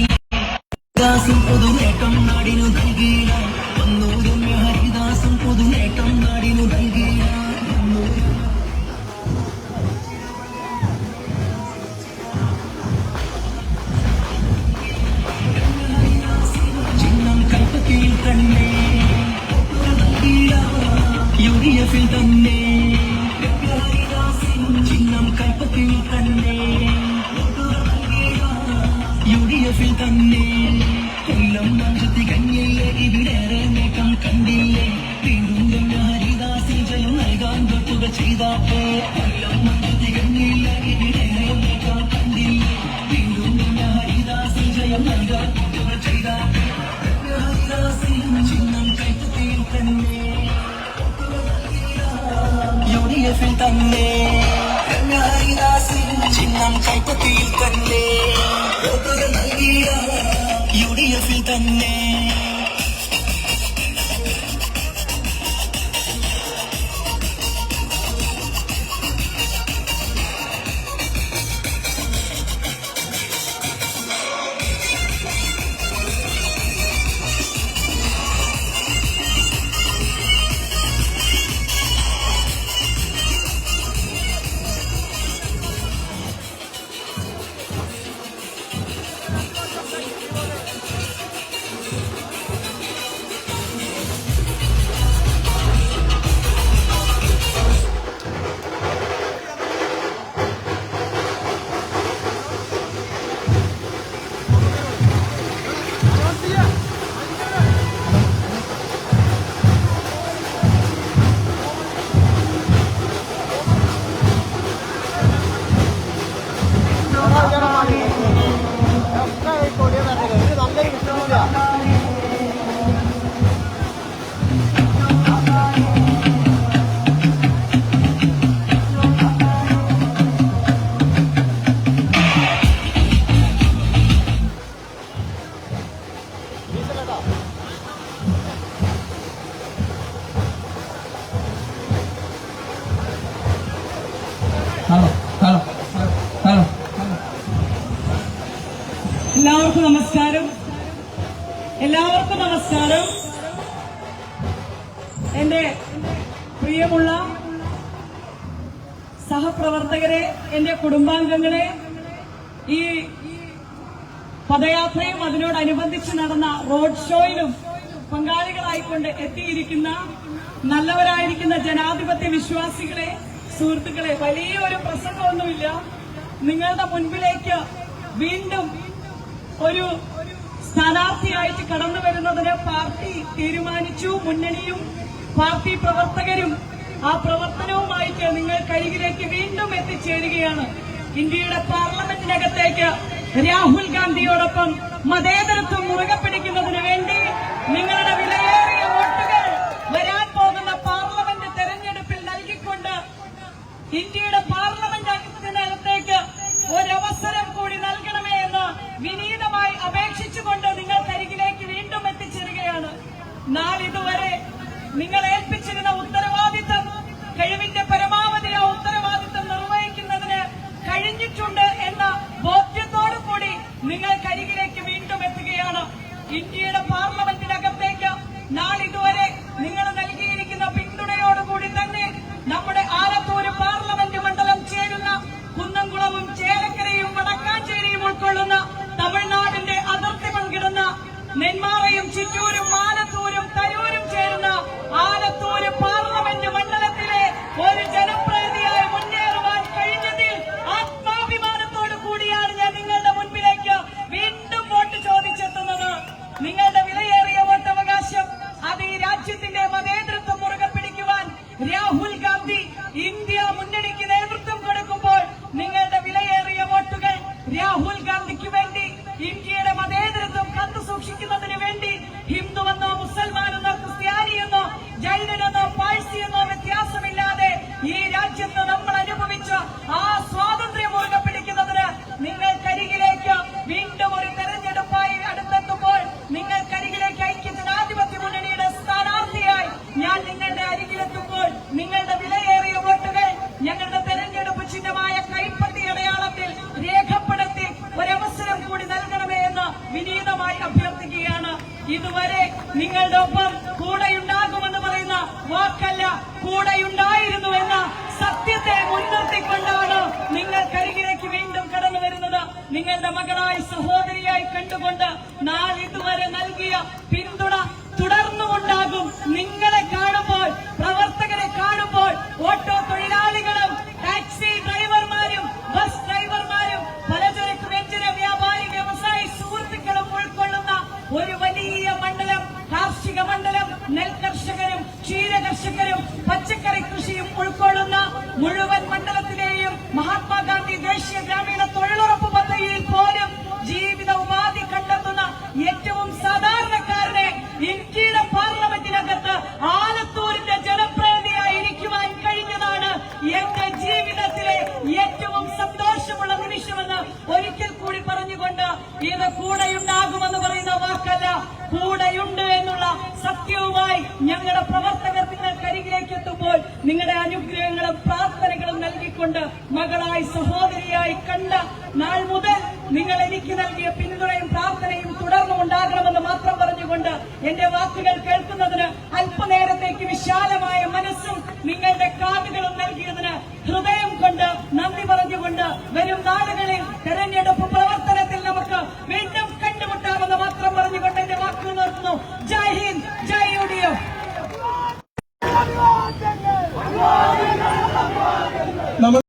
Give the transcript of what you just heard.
ഹരിദാസും പൊതുനേട്ടം നാടിനു നൽകിയ വന്നൂരും ഹരിദാസും പൊതുനേട്ടം നാടിനു നൽകിയ ചിഹ്നം കൽപ്പത്തിയിൽ തന്നെ UDF തന്നെ ചിഹ്നം കൽപ്പത്തിയിൽ തന്നെ UDF തന്നെ കൊല്ലം മഞ്ചത്തി കഞ്ഞില്ലേ ഇവിടേറെ നേട്ടം കണ്ടില്ലേ വീണ്ടും ഹരിദാസിൽ ജയം നൽകാൻ തൊട്ടുക ചെയ്താപ്പോ കൊല്ലം മഞ്ചത്തി കഞ്ഞില്ലേ ഇവിടേറെ നേട്ടം കണ്ടില്ലേ വീണ്ടും ഹരിദാസിൽ ജയം നൽകാൻ തൊട്ടുക ചെയ്താപ്പോ ഹരിദാസിൽ ചിഹ്നം കൈപ്പത്തിയിൽ തന്നെ UDF തന്നെ ഹരിദാസിൽ ചിഹ്നം കൈപ്പത്തിയിൽ തന്നെ UDF തന്നെ എല്ലാവർക്കും നമസ്കാരം. എന്റെ പ്രിയമുള്ള സഹപ്രവർത്തകരെ, എന്റെ കുടുംബാംഗങ്ങളെ, ഈ പദയാത്രയും അതിനോടനുബന്ധിച്ച് നടന്ന റോഡ് ഷോയിലും പങ്കാളികളായിക്കൊണ്ട് എത്തിയിരിക്കുന്ന നല്ലവരായിരിക്കുന്ന ജനാധിപത്യ വിശ്വാസികളെ, സുഹൃത്തുക്കളെ, വലിയൊരു പ്രസംഗമൊന്നുമില്ല. നിങ്ങളുടെ മുൻപിലേക്ക് വീണ്ടും ഒരു സ്ഥാനാർത്ഥിയായിട്ട് കടന്നു വരുന്നതിന് പാർട്ടി തീരുമാനിച്ചു. മുന്നണിയും പാർട്ടി പ്രവർത്തകരും ആ പ്രവർത്തനവുമായിട്ട് നിങ്ങൾക്കരികിലേക്ക് വീണ്ടും എത്തിച്ചേരുകയാണ്. ഇന്ത്യയുടെ പാർലമെന്റിനകത്തേക്ക് രാഹുൽ ഗാന്ധിയോടൊപ്പം മതേതരത്വം മുറുകെ പിടിക്കുന്നതിന് വേണ്ടി നിങ്ങളുടെ വിലയേറിയ വോട്ടുകൾ വരാൻ പോകുന്ന പാർലമെന്റ് തെരഞ്ഞെടുപ്പിൽ നൽകിക്കൊണ്ട് ഇന്ത്യയുടെ പാർലമെന്റിനകത്തേക്ക് ഒരവസരം കൂടി നൽകണമേ എന്ന് വിനീതമായി അപേക്ഷിച്ചുകൊണ്ട് നിങ്ങൾക്കരികിലേക്ക് വീണ്ടും എത്തിച്ചേരുകയാണ്. നാളിതുവരെ നിങ്ങൾ ഏൽപ്പിച്ചിരുന്ന ഉത്തരവാദിത്തം, കഴിവിന്റെ പരമാവധി ആ ഉത്തരവാദിത്തം നിർവഹിക്കുന്നതിന് കഴിഞ്ഞിട്ടുണ്ട് എന്ന ബോധ്യത്തോടു കൂടി നിങ്ങൾക്കരികിലേക്ക് വീണ്ടും എത്തുകയാണ്. ഇന്ത്യയുടെ പാർലമെന്റിനകത്തേക്ക് നാളിതുവരെ നിങ്ങൾ നൽകിയിരിക്കുന്ന പിന്തുണയോടുകൂടി തന്നെ നമ്മുടെ ആലത്തൂർ പാർലമെന്റ് മണ്ഡലം ചേരുന്ന കുന്നംകുളവും ചേലക്കരയും വടക്കാഞ്ചേരിയും ഉൾക്കൊള്ളുന്ന തമിഴ്നാടിന്റെ അതിർത്തി പങ്കിടുന്ന നെന്മാറയും ചിറ്റൂരും ആലത്തൂരും തരൂരും ചേരുന്ന ആലത്തൂർ പാർലമെന്റ് മണ്ഡലത്തിലെ ഒരു ജനപ്രതിനിധിയായി മുന്നേറുവാൻ കഴിഞ്ഞതിൽ ആത്മാഭിമാനത്തോടു കൂടിയാണ് ഞാൻ നിങ്ങളുടെ മുൻപിലേക്ക് വീണ്ടും വോട്ട് ചോദിച്ചെത്തുന്നത്. നിങ്ങളുടെ വിലയെ സൂക്ഷിക്കുന്നതിന് വേണ്ടി ഹിന്ദുവെന്നോ മുസൽമാനെന്നോ ക്രിസ്ത്യാനിയെന്നോ ജൈനനെന്നോ പാഴ്സിയെന്നോ വ്യത്യാസമില്ലാതെ ഈ രാജ്യത്ത് നമ്മൾ അനുഭവിച്ച ആ സ്വാതന്ത്ര്യം മുറുകെ പിടിക്കുന്നതിന് നിങ്ങൾക്കരികിലേക്ക് വീണ്ടും ഒരു തെരഞ്ഞെടുപ്പായി അടുത്തെത്തുമ്പോൾ നിങ്ങൾക്കരികിലേക്ക് ഐക്യജനാധിപത്യ മുന്നണിയുടെ സ്ഥാനാർത്ഥിയായി ഞാൻ നിങ്ങളുടെ അരികിലെത്തുമ്പോൾ നിങ്ങളുടെ വിലയേറിയ വോട്ടുകൾ ഞങ്ങളുടെ തെരഞ്ഞെടുപ്പ് ചിഹ്നമായ കൈപ്പത്തി അടയാളത്തിൽ രേഖപ്പെടുത്തി ഒരവസരം കൂടി നൽകണമേ എന്ന് വിനീതമായി അഭ്യർത്ഥിക്കുകയാണ്. ഇതുവരെ നിങ്ങളുടെ ഒപ്പം കൂടെയുണ്ടാകുമെന്ന് പറയുന്ന വാക്കല്ല, കൂടെയുണ്ടായിരുന്നു എന്ന സത്യത്തെ മുൻനിർത്തിക്കൊണ്ടാണ് നിങ്ങൾക്കരികിലേക്ക് വീണ്ടും കടന്നു വരുന്നത്. നിങ്ങളുടെ മകളായി സഹോദരിയായി കണ്ടുകൊണ്ട് നാളിതുവരെ നൽകിയ പിന്തുണ തുടർന്നുമുണ്ടാകും. നിങ്ങളെ കാണുമ്പോൾ, പ്രവർത്തകരെ കാണുമ്പോൾ, ഓട്ടോ തൊഴിലാളികളും ടാക്സി ഡ്രൈവർമാരും ബസ് ഡ്രൈവർമാരും പലചരക്ക് വ്യഞ്ജന വ്യാപാരി വ്യവസായി സുഹൃത്തുക്കളും ഉൾക്കൊള്ളുന്ന ഒരു വലിയ മണ്ഡലം, കാർഷിക മണ്ഡലം, നെൽകർഷകരും ക്ഷീരകർഷകരും പച്ചക്കറി കൃഷിയും ഉൾക്കൊള്ളുന്ന മുഴുവൻ മണ്ഡലത്തിലെയും മഹാത്മാഗാന്ധി ദേശീയ ഗ്രാമീണ തൊഴിലുറപ്പ് പദ്ധതിയിൽ പോലും ജീവിത ഉപാധി കണ്ടെത്തുന്ന ഏറ്റവും സാധാരണക്കാരനെ ഇന്ത്യയുടെ പാർലമെന്റിനകത്ത് ആലത്തൂരിന്റെ ജനപ്രതിനിധിയായിരിക്കുവാൻ കഴിഞ്ഞതാണ് എന്റെ ജീവിതത്തിലെ ഏറ്റവും സന്തോഷമുള്ള നിമിഷമെന്ന് ഒരിക്കൽ കൂടി പറഞ്ഞുകൊണ്ട് ഇത് കൂടെയുണ്ടാകുമെന്ന് പറയുന്ന വാക്കല്ല, കൂടെയുണ്ട് എന്നുള്ള സത്യവുമായി ഞങ്ങളുടെ പ്രവർത്തകർ നിങ്ങൾക്കരികിലേക്ക് എത്തുമ്പോൾ നിങ്ങളുടെ അനുഗ്രഹങ്ങളും പ്രാർത്ഥനകളും നൽകിക്കൊണ്ട് മകളായി സഹോദരിയായി കണ്ട നാൾ മുതൽ നിങ്ങൾ എനിക്ക് നൽകിയ പിന്തുണയും പ്രാർത്ഥനയും തുടർന്നും ഉണ്ടാകണമെന്ന് മാത്രം പറഞ്ഞുകൊണ്ട് എന്റെ വാക്കുകൾ കേൾക്കുന്നതിന് അല്പനേരത്തേക്ക് വിശാലമായ മനസ്സും നിങ്ങളുടെ കാതുകളും നൽകിയതിന് ഹൃദയം കൊണ്ട് നന്ദി പറഞ്ഞുകൊണ്ട് വരും നാളുകളിൽ തെരഞ്ഞെടുപ്പ്